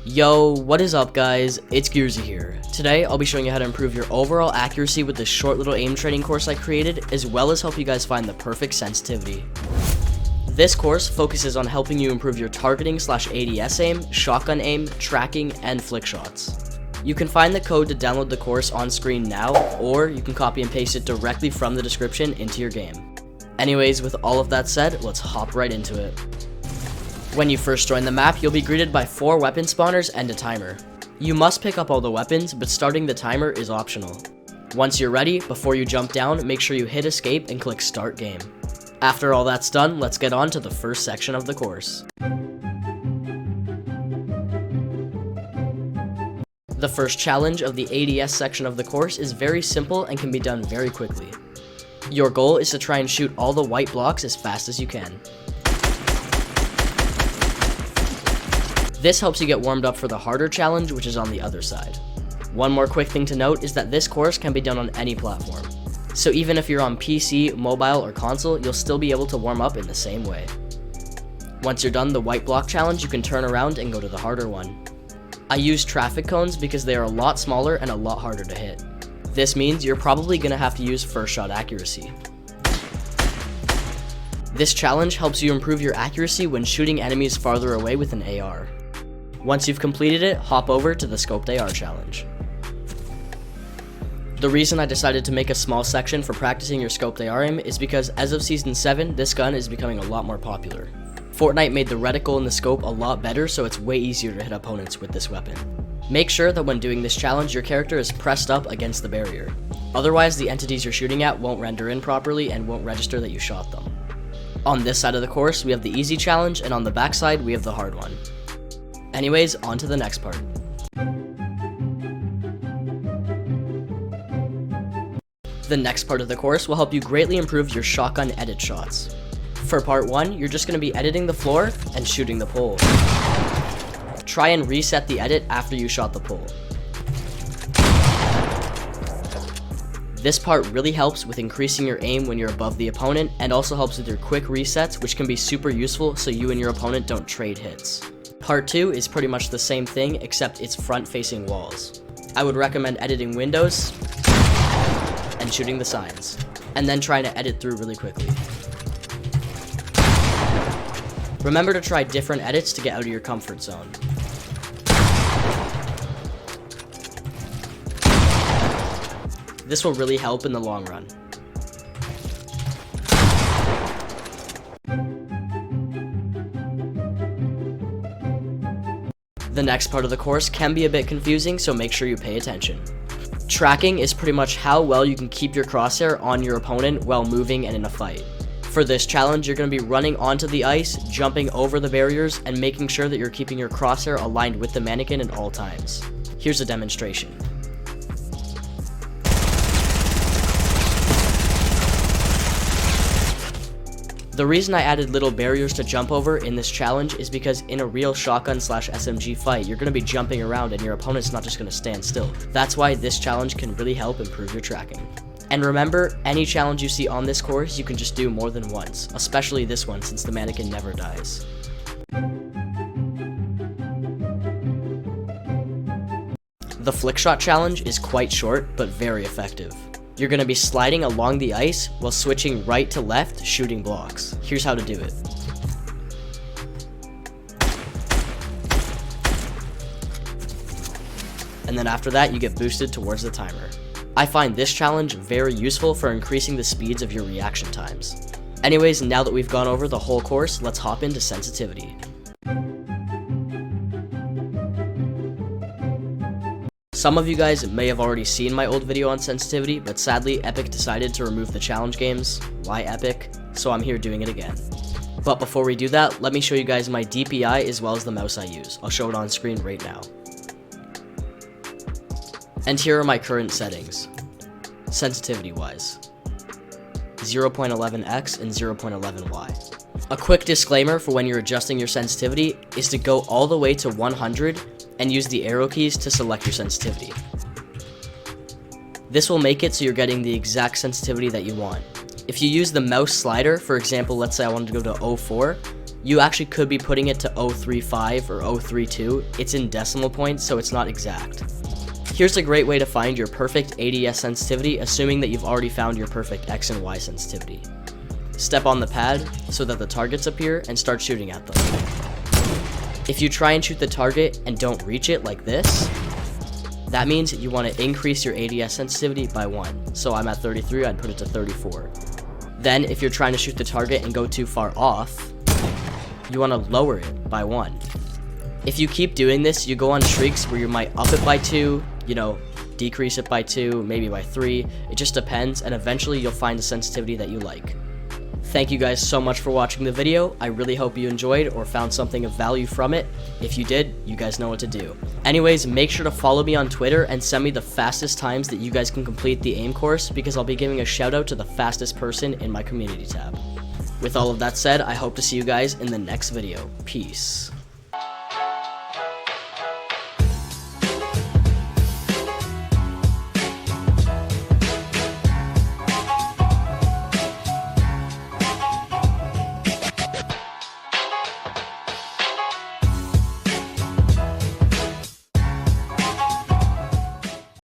Yo, what is up guys? It's Geerzy here. Today, I'll be showing you how to improve your overall accuracy with this short little aim training course I created, as well as help you guys find the perfect sensitivity. This course focuses on helping you improve your targeting / ADS aim, shotgun aim, tracking, and flick shots. You can find the code to download the course on screen now, or you can copy and paste it directly from the description into your game. Anyways, with all of that said, let's hop right into it. When you first join the map, you'll be greeted by 4 weapon spawners and a timer. You must pick up all the weapons, but starting the timer is optional. Once you're ready, before you jump down, make sure you hit escape and click start game. After all that's done, let's get on to the first section of the course. The first challenge of the ADS section of the course is very simple and can be done very quickly. Your goal is to try and shoot all the white blocks as fast as you can. This helps you get warmed up for the harder challenge, which is on the other side. One more quick thing to note is that this course can be done on any platform. So even if you're on PC, mobile, or console, you'll still be able to warm up in the same way. Once you're done the white block challenge, you can turn around and go to the harder one. I use traffic cones because they are a lot smaller and a lot harder to hit. This means you're probably going to have to use first shot accuracy. This challenge helps you improve your accuracy when shooting enemies farther away with an AR. Once you've completed it, hop over to the Scoped AR challenge. The reason I decided to make a small section for practicing your Scoped AR aim is because as of Season 7, this gun is becoming a lot more popular. Fortnite made the reticle and the scope a lot better, so it's way easier to hit opponents with this weapon. Make sure that when doing this challenge, your character is pressed up against the barrier. Otherwise, the entities you're shooting at won't render in properly and won't register that you shot them. On this side of the course, we have the easy challenge, and on the back side, we have the hard one. Anyways, on to the next part. The next part of the course will help you greatly improve your shotgun edit shots. For part 1, you're just going to be editing the floor and shooting the pole. Try and reset the edit after you shot the pole. This part really helps with increasing your aim when you're above the opponent, and also helps with your quick resets, which can be super useful so you and your opponent don't trade hits. Part 2 is pretty much the same thing, except it's front-facing walls. I would recommend editing windows and shooting the signs, and then trying to edit through really quickly. Remember to try different edits to get out of your comfort zone. This will really help in the long run. The next part of the course can be a bit confusing, so make sure you pay attention. Tracking is pretty much how well you can keep your crosshair on your opponent while moving and in a fight. For this challenge, you're going to be running onto the ice, jumping over the barriers, and making sure that you're keeping your crosshair aligned with the mannequin at all times. Here's a demonstration. The reason I added little barriers to jump over in this challenge is because in a real shotgun / SMG fight, you're going to be jumping around and your opponent's not just going to stand still. That's why this challenge can really help improve your tracking. And remember, any challenge you see on this course, you can just do more than once, especially this one since the mannequin never dies. The Flickshot challenge is quite short, but very effective. You're going to be sliding along the ice while switching right to left, shooting blocks. Here's how to do it. And then after that, you get boosted towards the timer. I find this challenge very useful for increasing the speeds of your reaction times. Anyways, now that we've gone over the whole course, let's hop into sensitivity. Some of you guys may have already seen my old video on sensitivity, but sadly, Epic decided to remove the challenge games. Why Epic? So I'm here doing it again. But before we do that, let me show you guys my DPI as well as the mouse I use. I'll show it on screen right now. And here are my current settings, sensitivity-wise, 0.11x and 0.11y. A quick disclaimer for when you're adjusting your sensitivity is to go all the way to 100 and use the arrow keys to select your sensitivity. This will make it so you're getting the exact sensitivity that you want. If you use the mouse slider, for example, let's say I wanted to go to 04, you actually could be putting it to 0.35 or 0.32. It's in decimal points, so it's not exact. Here's a great way to find your perfect ADS sensitivity, assuming that you've already found your perfect X and Y sensitivity. Step on the pad so that the targets appear and start shooting at them. If you try and shoot the target and don't reach it like this, that means you want to increase your ADS sensitivity by 1. So I'm at 33, I'd put it to 34. Then if you're trying to shoot the target and go too far off, you want to lower it by 1. If you keep doing this, you go on streaks where you might up it by 2, decrease it by 2, maybe by 3. It just depends, and eventually you'll find the sensitivity that you like. Thank you guys so much for watching the video. I really hope you enjoyed or found something of value from it. If you did, you guys know what to do. Anyways, make sure to follow me on Twitter and send me the fastest times that you guys can complete the AIM course, because I'll be giving a shout out to the fastest person in my community tab. With all of that said, I hope to see you guys in the next video. Peace.